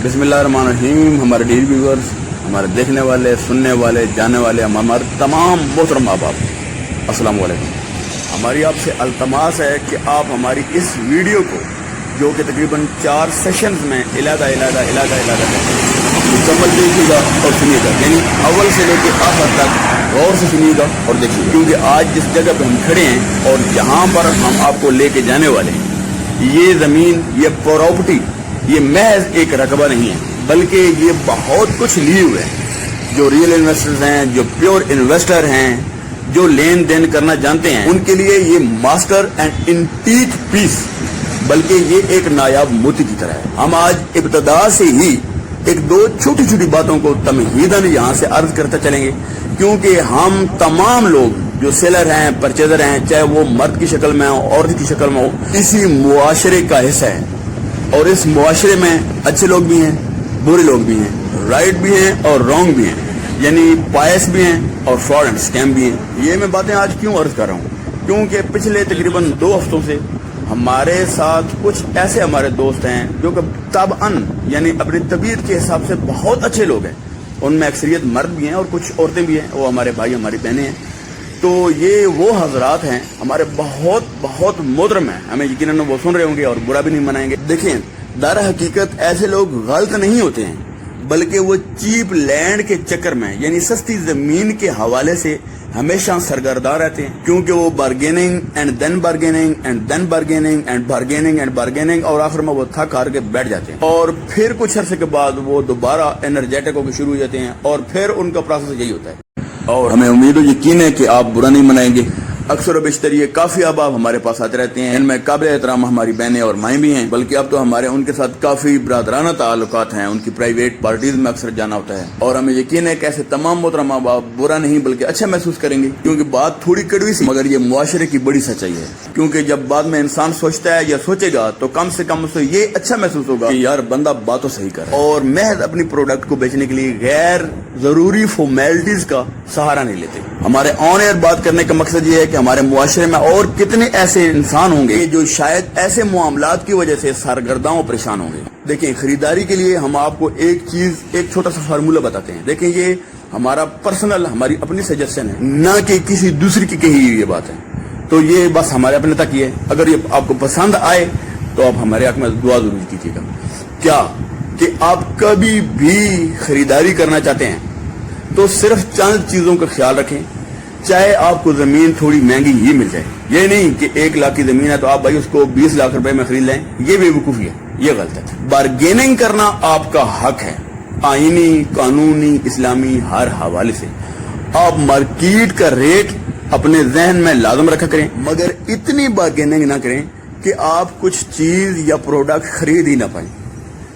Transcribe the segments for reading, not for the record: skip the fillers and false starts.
बिस्मिल्लाहिर्रहमानिर्रहीम। हमारे daily viewers, हमारे देखने वाले, सुनने वाले, जानने वाले, हमारे तमाम मोहतरम माँ बाप, अस्सलाम वालेकुम। हमारी आपसे अल्तमास है कि आप हमारी इस वीडियो को, जो कि तकरीबन 4 सेशंस में इलादा मुकम्मल देखिएगा और सुनिएगा, यानी अव्वल से लेकर आखिर तक गौर से सुनिएगा और देखिएगा, क्योंकि आज जिस जगह पर हम खड़े हैं और जहाँ पर हम आपको लेके जाने वाले हैं, ये ज़मीन, ये प्रॉपर्टी, ये महज एक रकबा नहीं है, बल्कि ये बहुत कुछ लिए हुए हैं। जो रियल इन्वेस्टर्स हैं, जो प्योर इन्वेस्टर हैं, जो लेन देन करना जानते हैं, उनके लिए ये मास्टर एंड एंटीक पीस, बल्कि ये एक नायाब मोती की तरह है। हम आज इब्तदा से ही एक दो छोटी छोटी बातों को तमहीदन यहाँ से अर्ज करते चलेंगे, क्योंकि हम तमाम लोग जो सेलर हैं, परचेजर हैं, चाहे वो मर्द की शक्ल में हो, औरत की शक्ल में हो, इसी मुआशरे का हिस्सा है। और इस मुआशरे में अच्छे लोग भी हैं, बुरे लोग भी हैं, राइट भी हैं और रॉन्ग भी हैं, यानी पायस भी हैं और फ्रॉड एंड स्कैम भी हैं। ये मैं बातें आज क्यों अर्ज कर रहा हूँ, क्योंकि पिछले तकरीबन 2 हफ्तों से हमारे साथ कुछ ऐसे हमारे दोस्त हैं जो कि तबअन यानी अपनी तबीयत के हिसाब से बहुत अच्छे लोग हैं। उनमें अक्सरियत मर्द भी हैं और कुछ औरतें भी हैं, वो हमारे भाई हमारी बहनें हैं। तो ये वो हजरात हैं हमारे बहुत बहुत मोहतरम हैं, हमें यकीनन वो सुन रहे होंगे और बुरा भी नहीं मनाएंगे। देखिए, दर हकीकत ऐसे लोग गलत नहीं होते हैं, बल्कि वो चीप लैंड के चक्कर में, यानी सस्ती जमीन के हवाले से हमेशा सरगर्दा रहते हैं, क्योंकि वो bargaining and then bargaining and then bargaining and bargaining and bargaining, और आखिर में वो थक हार के बैठ जाते हैं। और फिर कुछ अरसे के बाद वो दोबारा एनर्जेटिक होकर शुरू हो जाते हैं, और फिर उनका प्रोसेस यही होता है। और हमें उम्मीद और यकीन है कि आप बुरा नहीं मनाएंगे। अक्सर बेशतर ये काफी अहबाब हमारे पास आते रहते हैं, इनमें काबिल एहतराम हमारी बहनें और माएँ भी हैं, बल्कि अब तो हमारे उनके साथ काफी बरादराना ताल्लुकात हैं, उनकी प्राइवेट पार्टीज में अक्सर जाना होता है। और हमें यकीन है कि ऐसे तमाम मोहतरम माँ बाप बुरा नहीं बल्कि अच्छा महसूस करेंगे, क्योंकि बात थोड़ी कड़वी सी, मगर ये मुआशरे की बड़ी सच्चाई है। क्योंकि जब बाद में इंसान सोचता है या सोचेगा तो कम से कम उसे ये अच्छा महसूस होगा कि यार बंदा बात तो सही कर, और महज अपनी प्रोडक्ट को बेचने के लिए गैर जरूरी फॉर्मेलिटीज का सहारा नहीं लेते। हमारे ऑन एयर बात करने का मकसद ये है कि हमारे मुआशरे में और कितने ऐसे इंसान होंगे जो शायद ऐसे मामलात की वजह से सरगर्दाओं परेशान होंगे। देखिए, खरीदारी के लिए हम आपको एक छोटा सा फार्मूला बताते हैं। देखिए, ये हमारा पर्सनल, हमारी अपनी सजेशन है, ना कि किसी दूसरी की कही हुई ये बात है। तो ये बस हमारे अपने तक ही है। अगर ये आपको पसंद आए तो आप हमारे हक में दुआ जरूर कीजिएगा। क्या कि आप कभी भी खरीदारी करना चाहते हैं तो सिर्फ चंद चीजों का ख्याल रखें, चाहे आपको जमीन थोड़ी महंगी ही मिल जाए। ये नहीं कि 1 लाख की जमीन है तो आप भाई उसको 20 लाख रुपए में खरीद लें, ये बेवकूफी है, ये गलत है। बार्गेनिंग करना आपका हक है, आईनी, कानूनी, इस्लामी, हर हवाले से। आप मार्केट का रेट अपने जहन में लाजम रखा करें, मगर इतनी बार्गेनिंग ना करें कि आप कुछ चीज या प्रोडक्ट खरीद ही ना पाए।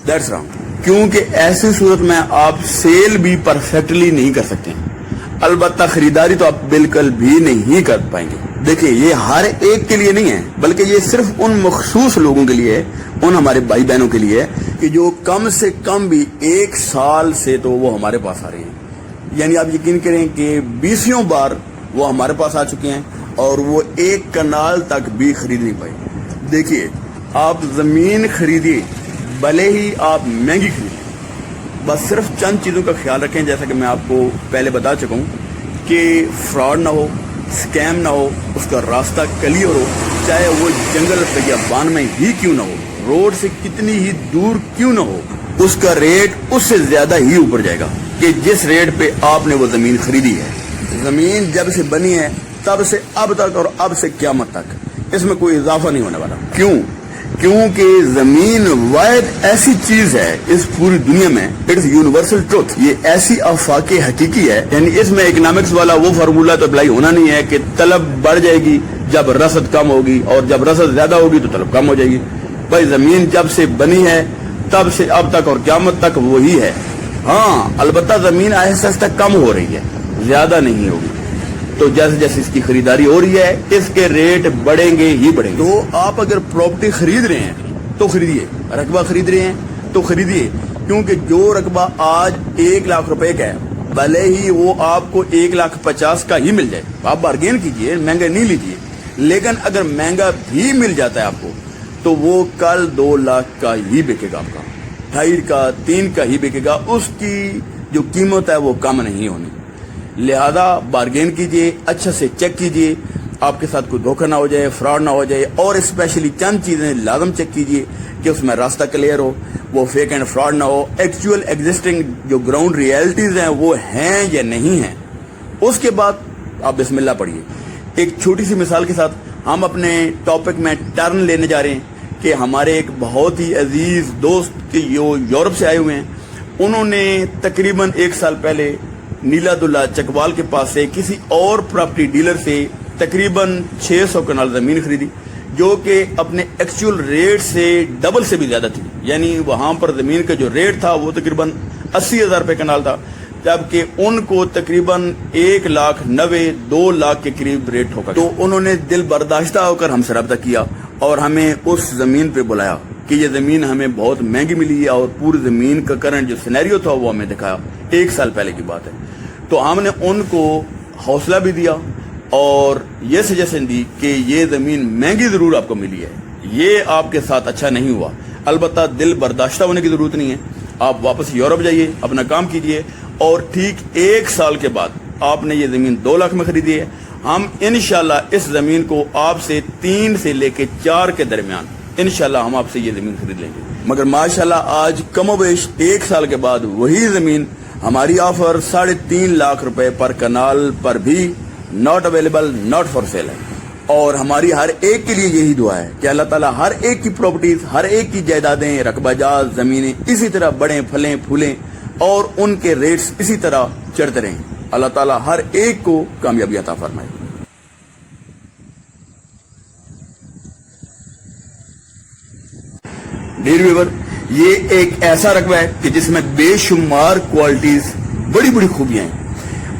दैट्स रॉन्ग, क्योंकि ऐसी सूरत में आप सेल भी परफेक्टली नहीं कर सकते, अलबत्ता खरीदारी तो आप बिल्कुल भी नहीं कर पाएंगे। देखिए, ये हर एक के लिए नहीं है, बल्कि ये सिर्फ उन मखसूस लोगों के लिए है, उन हमारे भाई बहनों के लिए है कि जो कम से कम भी 1 साल से तो वो हमारे पास आ रहे हैं। यानी आप यकीन करें कि 20 बार वो हमारे पास आ चुके हैं और वो 1 कनाल तक भी खरीद नहीं पाए। देखिए, आप जमीन खरीदिए, भले ही आप महंगी खरीदिए, बस सिर्फ चंद चीज़ों का ख्याल रखें, जैसा कि मैं आपको पहले बता चुका हूँ कि फ्रॉड ना हो, स्कैम ना हो, उसका रास्ता क्लियर हो, चाहे वो जंगल बियाबान में ही क्यों ना हो, रोड से कितनी ही दूर क्यों ना हो, उसका रेट उससे ज्यादा ही ऊपर जाएगा कि जिस रेट पे आपने वो जमीन खरीदी है। जमीन जब से बनी है तब से अब तक और अब से क़यामत तक इसमें कोई इजाफा नहीं होने वाला। क्यों? क्योंकि जमीन वाहिद ऐसी चीज है इस पूरी दुनिया में, इट्स यूनिवर्सल ट्रुथ, ये ऐसी आफाकी हकीकी है, यानी इसमें इकोनॉमिक्स वाला वो फार्मूला तो अप्लाई होना नहीं है कि तलब बढ़ जाएगी जब रसद कम होगी और जब रसद ज्यादा होगी तो तलब कम हो जाएगी। भाई, जमीन जब से बनी है तब से अब तक और क़यामत तक वही है। हाँ, अलबत्ता जमीन आहिस्ता आहिस्ता कम हो रही है, ज्यादा नहीं होगी। तो जैसे जैसे इसकी खरीदारी हो रही है, इसके रेट बढ़ेंगे ही बढ़ेंगे। तो आप अगर प्रॉपर्टी खरीद रहे हैं तो खरीदिए, रकबा खरीद रहे हैं तो खरीदिए, क्योंकि जो रकबा आज 1 लाख रुपए का है, भले ही वो आपको 1,50,000 का ही मिल जाए, आप बार्गेन कीजिए, महंगा नहीं लीजिए। लेकिन अगर महंगा भी मिल जाता है आपको तो वो कल 2 लाख का ही बिकेगा आपका। 2.5 का 3 का ही बिकेगा, उसकी जो कीमत है वो कम नहीं होनी। लिहाजा बार्गेन कीजिए, अच्छा से चेक कीजिए, आपके साथ कोई धोखा ना हो जाए, फ्रॉड ना हो जाए। और स्पेशली चंद चीज़ें लाजम चेक कीजिए कि उसमें रास्ता क्लियर हो, वो फेक एंड फ्रॉड ना हो, एक्चुअल एग्जिस्टिंग जो ग्राउंड रियलिटीज़ हैं वो हैं या नहीं हैं। उसके बाद आप बिस्मिल्लाह पढ़िए। एक छोटी सी मिसाल के साथ हम अपने टॉपिक में टर्न लेने जा रहे हैं कि हमारे एक बहुत ही अजीज दोस्त के जो यूरोप से आए हुए हैं, उन्होंने तकरीबन 1 साल पहले नीलादुल्ला चकवाल के पास से किसी और प्रॉपर्टी डीलर से तकरीबन 600 कनाल ज़मीन खरीदी, जो कि अपने एक्चुअल रेट से डबल से भी ज़्यादा थी। यानी वहाँ पर ज़मीन का जो रेट था वो तकरीबन 80,000 रुपये कनाल था, जबकि उनको तकरीबन 1,90,000 2 लाख के करीब रेट होगा। तो उन्होंने दिल बर्दाश्ता होकर हमसे रब्ता किया और हमें उस ज़मीन पे बुलाया कि ये ज़मीन हमें बहुत महंगी मिली है, और पूरी ज़मीन का करंट जो सिनेरियो था वो हमें दिखाया। 1 साल पहले की बात है। तो हमने उनको हौसला भी दिया और ये सजेशन दी कि ये ज़मीन महंगी ज़रूर आपको मिली है, ये आपके साथ अच्छा नहीं हुआ, अलबत्ता दिल बर्दाश्ता होने की ज़रूरत नहीं है, आप वापस यूरोप जाइए, अपना काम कीजिए। और ठीक 1 साल के बाद आपने ये ज़मीन 2 लाख में खरीदी है। हम इंशाल्लाह इस ज़मीन को आपसे 3 से लेके 4 के दरमियान इंशाल्लाह हम आपसे ये ज़मीन खरीद लेंगे। मगर माशाल्लाह आज कमोबेश 1 साल के बाद वही ज़मीन हमारी ऑफर 3.5 लाख रुपए पर कनाल पर भी not available, not for sale है। और हमारी हर एक के लिए यही दुआ है कि अल्लाह ताला हर एक की प्रॉपर्टीज, हर एक की जायदादें, रकबाजात, ज़मीनें इसी तरह बढ़ें, फलें, फूलें और उनके रेट्स इसी तरह चढ़ते रहें। अल्लाह ताला हर एक को कामयाबी अता फरमाए। डियर व्यूअर, ये एक ऐसा रकबा है कि जिसमें बेशुमार क्वालिटीज, बड़ी बड़ी खूबियां हैं,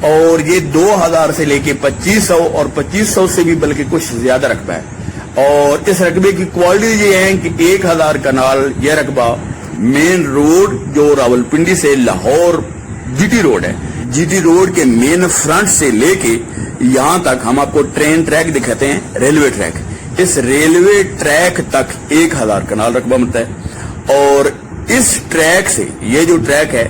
और ये 2000 से लेके 2500 और 2500 से भी बल्कि कुछ ज्यादा रकबा है। और इस रकबे की क्वालिटी ये है कि 1000 कनाल यह रकबा मेन रोड जो रावलपिंडी से लाहौर जीटी रोड है, जीटी रोड के मेन फ्रंट से लेके यहाँ तक हम आपको ट्रेन ट्रैक दिखाते हैं, रेलवे ट्रैक। इस रेलवे ट्रैक तक 1000 कनाल रकबा मिलता है। और इस ट्रैक से, ये जो ट्रैक है,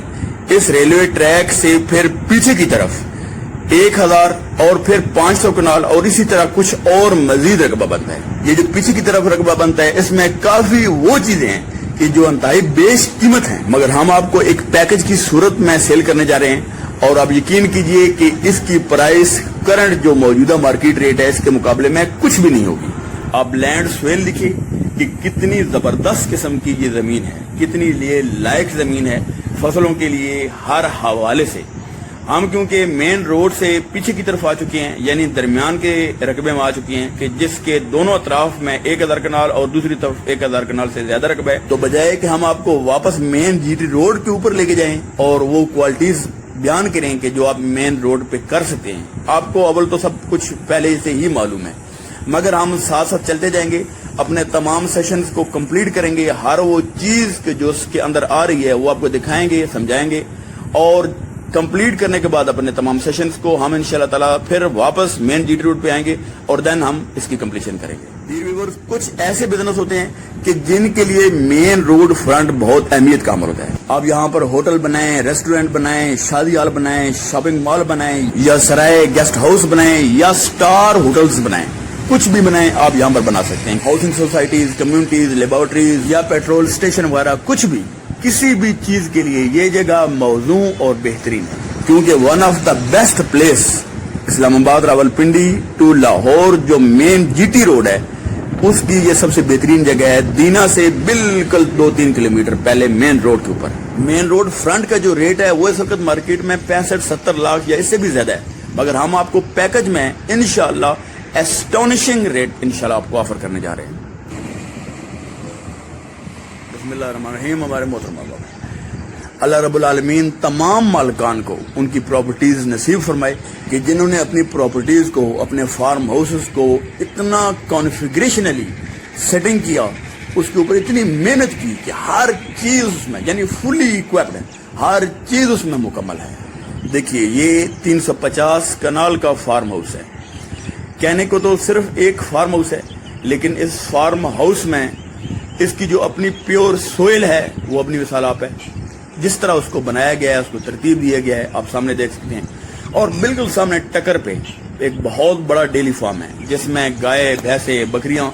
इस रेलवे ट्रैक से फिर पीछे की तरफ 1000 और फिर 500 कनाल और इसी तरह कुछ और मजीद रकबा बनता है। ये जो पीछे की तरफ रकबा बनता है, इसमें काफी वो चीजें हैं कि जो अंतहाई बेश कीमत है, मगर हम आपको एक पैकेज की सूरत में सेल करने जा रहे हैं। और आप यकीन कीजिए कि इसकी प्राइस करंट जो मौजूदा मार्केट रेट है इसके मुकाबले में कुछ भी नहीं होगी। आप लैंड स्वेल देखिए कि कितनी जबरदस्त किस्म की ये जमीन है, कितनी लिए लायक जमीन है फसलों के लिए हर हवाले से। हम क्योंकि मेन रोड से पीछे की तरफ आ चुके हैं, यानी दरमियान के रकबे में आ चुके हैं कि जिसके दोनों अतराफ में 1000 कनाल और दूसरी तरफ 1000 कनाल से ज्यादा रकबा है, तो बजाय कि हम आपको वापस मेन जीटी रोड के ऊपर लेके जाएं और वो क्वालिटीज बयान करें कि जो आप मेन रोड पे कर सकते हैं, आपको अव्वल तो सब कुछ पहले से ही मालूम है, मगर हम साथ साथ चलते जाएंगे, अपने तमाम सेशंस को कंप्लीट करेंगे, हर वो चीज जो उसके अंदर आ रही है वो आपको दिखाएंगे, समझाएंगे। और कंप्लीट करने के बाद अपने तमाम सेशंस को हम इंशाल्लाह ताला फिर वापस मेन जीटी रोड पे आएंगे और देन हम इसकी कंप्लीशन करेंगे। कुछ ऐसे बिजनेस होते हैं कि जिनके लिए मेन रोड फ्रंट बहुत अहमियत का अमल होता है। आप यहाँ पर होटल बनाएं, रेस्टोरेंट बनाएं, शादी हॉल बनाएं, शॉपिंग मॉल बनाएं, या सराय गेस्ट हाउस बनाएं, या स्टार होटल्स बनाएं, कुछ भी बनाएं आप यहाँ पर बना सकते हैं। हाउसिंग सोसाइटीज, कम्युनिटीज, लेबोरेटरीज या पेट्रोल स्टेशन वगैरह, कुछ भी, किसी भी चीज के लिए ये जगह मौजू और बेहतरीन है, क्योंकि one of the best place Islamabad Rawalpindi to Lahore जो मेन जीटी रोड है उसकी ये सबसे बेहतरीन जगह है। दीना से बिल्कुल 2-3 किलोमीटर पहले मेन रोड के ऊपर। मेन रोड फ्रंट का जो रेट है वो इस वक्त मार्केट में 65-70 लाख या इससे भी ज्यादा है, मगर हम आपको पैकेज में इंशाल्लाह एस्टोनिशिंग रेट इंशाल्लाह आपको ऑफर करने जा रहे हैं। बिस्मिल्लाहिर्रहमानिर्रहीम। हमारे मोहतरम अल्लाह रब्बुल आलमीन तमाम मालिकान को उनकी प्रॉपर्टीज नसीब फरमाए कि जिन्होंने अपनी प्रॉपर्टीज को, अपने फार्म हाउसेस को इतना कॉन्फ़िगरेशनली सेटिंग किया, उसके ऊपर इतनी मेहनत की कि हर चीज उसमें यानी फुली इक्विप्ड है, हर चीज उसमें मुकम्मल है। देखिए ये 350 कनाल का फार्म हाउस है। कहने को तो सिर्फ एक फार्म हाउस है, लेकिन इस फार्म हाउस में इसकी जो अपनी प्योर सोइल है वो अपनी मिसाल आप है, जिस तरह उसको बनाया गया है, उसको तरतीब दिया गया है, आप सामने देख सकते हैं। और बिल्कुल सामने टक्कर पे एक बहुत बड़ा डेयरी फार्म है जिसमें गाय, भैंसे, बकरियां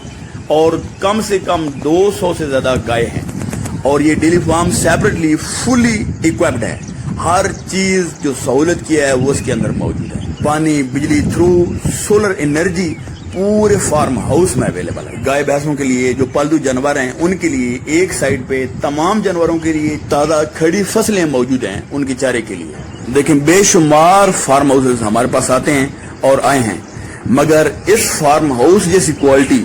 और कम से कम 200 से ज्यादा गाय हैं। और ये dairy farm separately fully equipped है, हर चीज जो सहूलत किया है वो उसके अंदर मौजूद है। पानी, बिजली थ्रू सोलर एनर्जी पूरे फार्म हाउस में अवेलेबल है। गाय भैंसों के लिए, जो पालतू जानवर हैं उनके लिए एक साइड पे तमाम जानवरों के लिए ताजा खड़ी फसलें मौजूद हैं उनके चारे के लिए। देखिए बेशुमार फार्म हाउसेस हमारे पास आते हैं और आए हैं, मगर इस फार्म हाउस जैसी क्वालिटी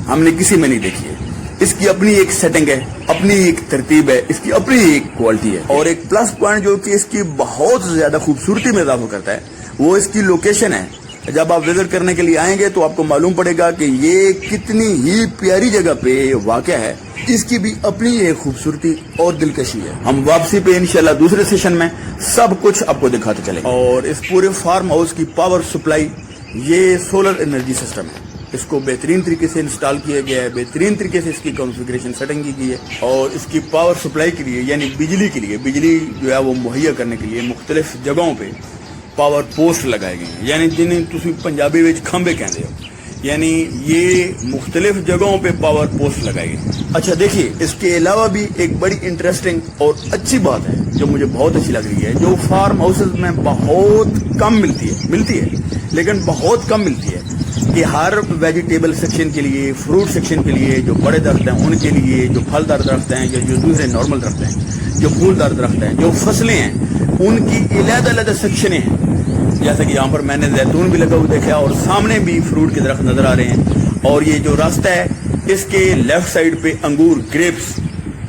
हमने किसी में नहीं देखी है। इसकी अपनी एक सेटिंग है, अपनी एक तरतीब है, इसकी अपनी एक क्वालिटी है। और एक प्लस पॉइंट जो कि इसकी बहुत ज्यादा खूबसूरती में इजाफा करता है वो इसकी लोकेशन है। जब आप विजिट करने के लिए आएंगे तो आपको मालूम पड़ेगा कि ये कितनी ही प्यारी जगह पे वाक़या है। इसकी भी अपनी एक खूबसूरती और दिलकशी है। हम वापसी पे इंशाल्लाह दूसरे सेशन में सब कुछ आपको दिखाते चलेंगे। और इस पूरे फार्म हाउस की पावर सप्लाई ये सोलर एनर्जी सिस्टम है। इसको बेहतरीन तरीके से इंस्टॉल किया गया है, बेहतरीन तरीके से इसकी कॉन्फ़िगरेशन सेटिंग की गई है। और इसकी पावर सप्लाई के लिए यानी बिजली के लिए, बिजली जो है वो मुहैया करने के लिए मुख्तलिफ जगहों पे पावर पोस्ट लगाए गए हैं, यानी जिन्हें तुम पंजाबी में खंबे कहते हो, यानी ये मुख्तलिफ जगहों पे पावर पोस्ट लगाए गए। अच्छा देखिए, इसके अलावा भी एक बड़ी इंटरेस्टिंग और अच्छी बात है जो मुझे बहुत अच्छी लग रही है, जो फार्म हाउसेज में बहुत कम मिलती है लेकिन बहुत कम मिलती है, कि हर वेजिटेबल सेक्शन के लिए, फ्रूट सेक्शन के लिए, जो बड़े दरख्त हैं उनके लिए, जो फलदार दरख्त हैं या जो दूसरे नॉर्मल दरख्त हैं, जो फूलदार दरख्त हैं, जो फसलें हैं, उनकी अलग-अलग सेक्शनें हैं। जैसे कि यहाँ पर मैंने जैतून भी लगा हुआ देखा और सामने भी फ्रूट के दरख्त नजर आ रहे हैं। और ये जो रास्ता है इसके लेफ्ट साइड पे अंगूर, ग्रेप्स,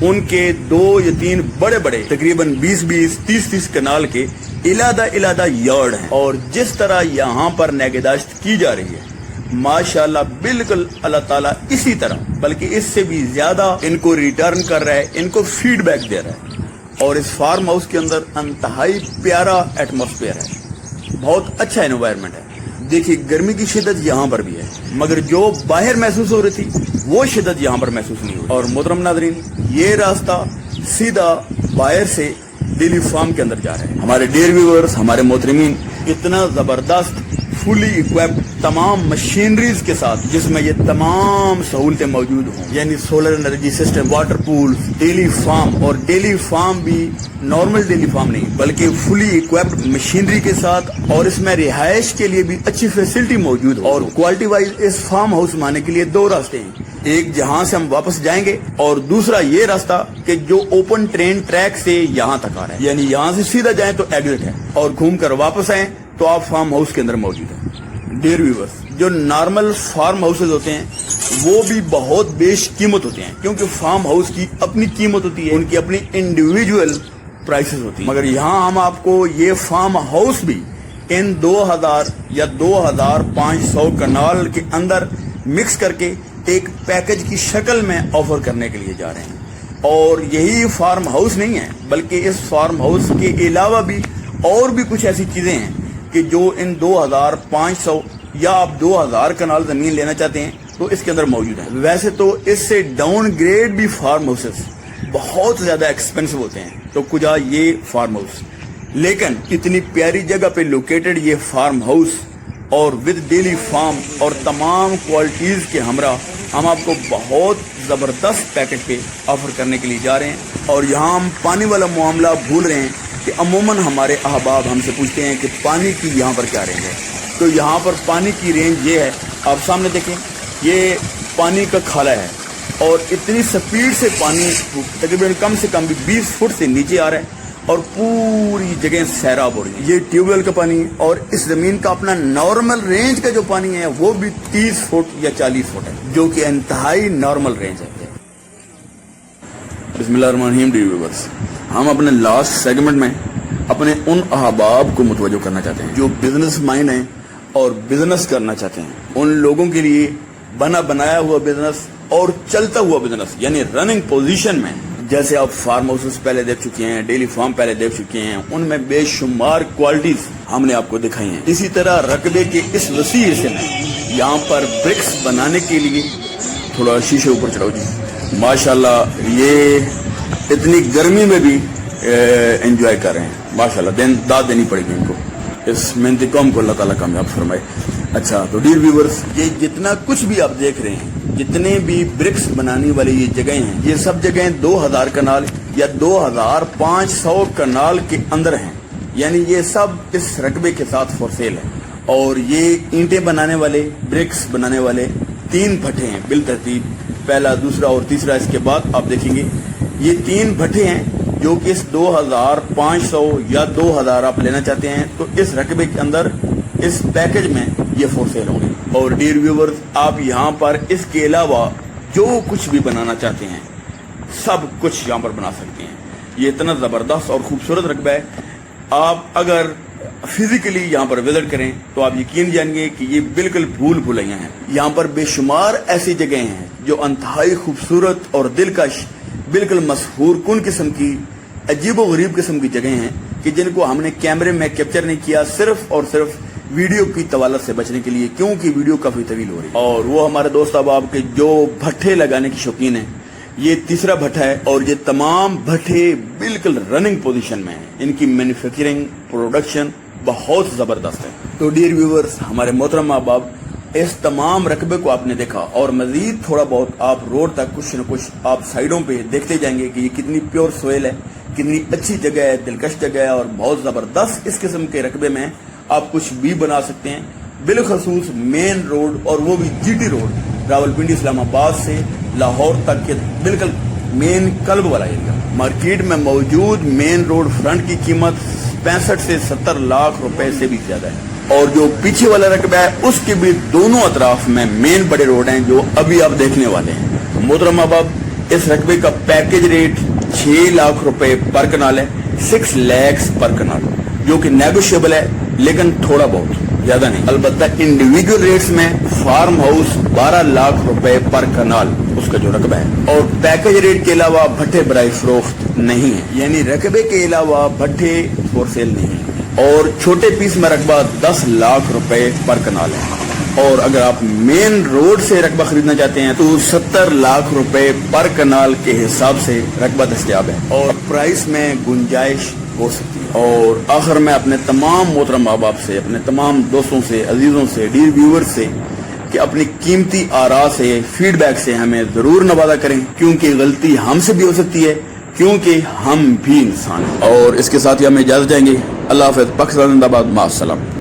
उनके 2 या 3 बड़े बड़े तकरीबन 20-20, 30-30 कनाल के इलादा यार्ड हैं। और जिस तरह यहाँ पर निगहदाश्त की जा रही है माशाल्लाह, बिल्कुल अल्लाह ताला इसी तरह बल्कि इससे भी ज्यादा इनको रिटर्न कर रहा है, इनको फीडबैक दे रहा है। और इस फार्म हाउस के अंदर इंतहाई प्यारा एटमॉस्फेयर है, बहुत अच्छा एनवायरनमेंट है। देखिए गर्मी की शिद्दत यहाँ पर भी है, मगर जो बाहर महसूस हो रही थी वो शिद्दत यहाँ पर महसूस नहीं हो। और मोहतरम नाज़रीन, ये रास्ता सीधा बाहर से डेयरी फार्म के अंदर जा रहा है। हमारे डेयर व्यूअर्स, हमारे मोहतरमीन, इतना जबरदस्त फुली इक्विप्ड तमाम मशीनरीज के साथ जिसमें ये तमाम सहूलतें मौजूद हों, यानी solar energy system, water pool, dairy farm, और डेयरी फार्म भी नॉर्मल डेयरी फार्म नहीं बल्कि फुली इक्विप्ड मशीनरी के साथ, और इसमें रिहायश के लिए भी अच्छी फैसिलिटी मौजूद हो। और क्वालिटी वाइज इस फार्म हाउस में आने के लिए 2 रास्ते हैं, एक जहां से हम वापस जाएंगे और दूसरा ये रास्ता कि जो ओपन ट्रेन ट्रैक से यहाँ तक आ रहा है, यानी यहाँ से सीधा जाए तो एग्जिट है और घूम कर वापस आए तो आप फार्म हाउस के अंदर मौजूद है। डियर व्यूअर्स, जो नॉर्मल फार्म हाउसेज होते हैं वो भी बहुत बेशकीमत होते हैं, क्योंकि फार्म हाउस की अपनी कीमत होती है, उनकी अपनी इंडिविजुअल प्राइसेस होती है। मगर यहाँ हम आपको ये फार्म हाउस भी इन 2000 या 2500 कनाल के अंदर मिक्स करके एक पैकेज की शक्ल में ऑफर करने के लिए जा रहे हैं। और यही फार्म हाउस नहीं है बल्कि इस फार्म हाउस के अलावा भी और भी कुछ ऐसी चीजें हैं कि जो इन 2500 या आप 2000 कनाल जमीन लेना चाहते हैं तो इसके अंदर मौजूद है। वैसे तो इससे डाउन ग्रेड भी फार्म हाउसेस बहुत ज्यादा एक्सपेंसिव होते हैं, तो कुछ ये फार्म हाउस, लेकिन इतनी प्यारी जगह पे लोकेटेड ये फार्म हाउस और विद डेयरी फार्म और तमाम क्वालिटीज के हमरा हम आपको बहुत जबरदस्त पैकेज पे ऑफर करने के लिए जा रहे हैं। और यहाँ हम पानी वाला मामला भूल रहे हैं कि अमूमन हमारे अहबाब हमसे पूछते हैं कि पानी की यहाँ पर क्या रेंज है। तो यहाँ पर पानी की रेंज ये है, आप सामने देखें, ये पानी का खाला है और इतनी स्पीड से पानी तकरीबन कम से कम भी 20 फुट से नीचे आ रहा है और पूरी जगह सैराब हो रही है। ये ट्यूबवेल का पानी है और इस जमीन का अपना नॉर्मल रेंज का जो पानी है वो भी 30 फुट या 40 फुट है, जो कि इंतहाई नॉर्मल रेंज है। बिस्मिल्लाहिर्रहमानिर्रहीम डियर व्यूअर्स, हम अपने लास्ट सेगमेंट में अपने उन अहबाब को मुतवज्जो करना चाहते हैं जो बिजनेस माइंड हैं और बिजनेस करना चाहते हैं। उन लोगों के लिए बना बनाया हुआ बिजनेस और चलता हुआ बिजनेस यानी रनिंग पोजीशन में, जैसे आप फार्म हाउसेस पहले देख चुके हैं, डेयरी फार्म पहले देख चुके हैं, उनमें बेशुमार क्वालिटीज हमने आपको दिखाई हैं। इसी तरह रकबे के इस वसी हिस्से में यहाँ पर ब्रिक्स बनाने के लिए, थोड़ा शीशे ऊपर चढ़ाओ जी, माशाल्लाह ये इतनी गर्मी में भी एंजॉय कर रहे हैं। माशाल्लाह दाद देनी पड़ेगी इनको, इस मेहनती कौम को अल्लाह ताला कामयाब फरमाए। अच्छा, तो डियर व्यूअर्स, ये जितना कुछ भी आप देख रहे हैं, जितने भी ब्रिक्स बनाने वाली ये जगह हैं, ये सब जगह 2000 कनाल या 2500 कनाल के अंदर हैं। यानी ये सब इस रकबे के साथ फॉर सेल है। और ये ईंटें बनाने वाले, ब्रिक्स बनाने वाले 3 भट्टे हैं बिल तरतीब, पहला, दूसरा और तीसरा। इसके बाद आप देखेंगे ये 3 भट्टे हैं जो कि इस 2500 या 2000 आप लेना चाहते हैं तो इस रकबे के अंदर इस पैकेज में ये फॉर सेल होंगे। और डियर व्यूअर्स, आप यहाँ पर इसके अलावा जो कुछ भी बनाना चाहते हैं सब कुछ यहाँ पर बना सकते हैं। ये इतना ज़बरदस्त और खूबसूरत रकबा है, आप अगर फिजिकली यहाँ पर विजिट करें तो आप यकीन जानेंगे कि ये बिल्कुल भूल भुलैया हैं। यहाँ पर बेशुमार ऐसी जगह हैं जो अंतहाई खूबसूरत और दिलकश, बिल्कुल मशहूर कुन किस्म की, अजीब व गरीब किस्म की जगह हैं कि जिनको हमने कैमरे में कैप्चर नहीं किया, सिर्फ और सिर्फ वीडियो की तवालत से बचने के लिए, क्योंकि वीडियो काफी तवील हो रही है। और वो हमारे दोस्त अहबाब के जो भट्टे लगाने की शौकीन है, ये तीसरा भट्टा है और ये तमाम भट्टे बिल्कुल रनिंग पोजीशन में है। इनकी मैन्युफैक्चरिंग, प्रोडक्शन बहुत जबरदस्त है। तो डियर व्यूअर्स, हमारे मोहतरम अहबाब, इस तमाम रकबे को आपने देखा और मजीद थोड़ा बहुत आप रोड तक कुछ न कुछ आप साइडों पे देखते जाएंगे कि ये कितनी प्योर सोयल है, कितनी अच्छी जगह है, दिलकश जगह है और बहुत जबरदस्त इस किस्म के रकबे में आप कुछ भी बना सकते हैं। बिलखसूस मेन रोड, और वो भी जीटी रोड, रावलपिंडी इस्लामाबाद से लाहौर तक के बिल्कुल मेन कल्ब वाला एरिया। मार्केट में मौजूद मेन रोड फ्रंट की कीमत 65 से 70 लाख रुपए से भी ज्यादा है। और जो पीछे वाला रकबा है उसके भी दोनों अतराफ में मेन बड़े रोड हैं जो अभी आप देखने वाले हैं। मोहतरम अहबाब, इस रकबे का पैकेज रेट 6 लाख रुपए पर कनाल है, 6 lakhs पर कनाल, जो कि नेगोशिएबल है लेकिन थोड़ा बहुत, ज्यादा नहीं। अलबत्ता इंडिविजुअल रेट्स में फार्म हाउस 12 लाख रुपए पर कनाल उसका जो रकबा है। और पैकेज रेट के अलावा भट्टे बराए फरोख्त नहीं है, यानी रकबे के अलावा भट्टे फॉर सेल नहीं है। और छोटे पीस में रकबा 10 लाख रुपए पर कनाल है। और अगर आप मेन रोड से रकबा खरीदना चाहते हैं तो 70 लाख रुपए पर कनाल के हिसाब से रकबा दस्तयाब है और प्राइस में गुंजाइश हो सकती है। और आखिर में अपने तमाम मोहतरम अहबाब से, अपने तमाम दोस्तों से, अजीजों से, डियर व्यूअर्स से कि अपनी कीमती आरा से, फीडबैक से हमें जरूर नवाजा करें, क्योंकि गलती हमसे भी हो सकती है, क्योंकि हम भी इंसान हैं। और इसके साथ ही हमें इजाजत देंगे। अल्लाह हाफ़िज़। पाकिस्तान जिंदाबाद। माअस्सलाम।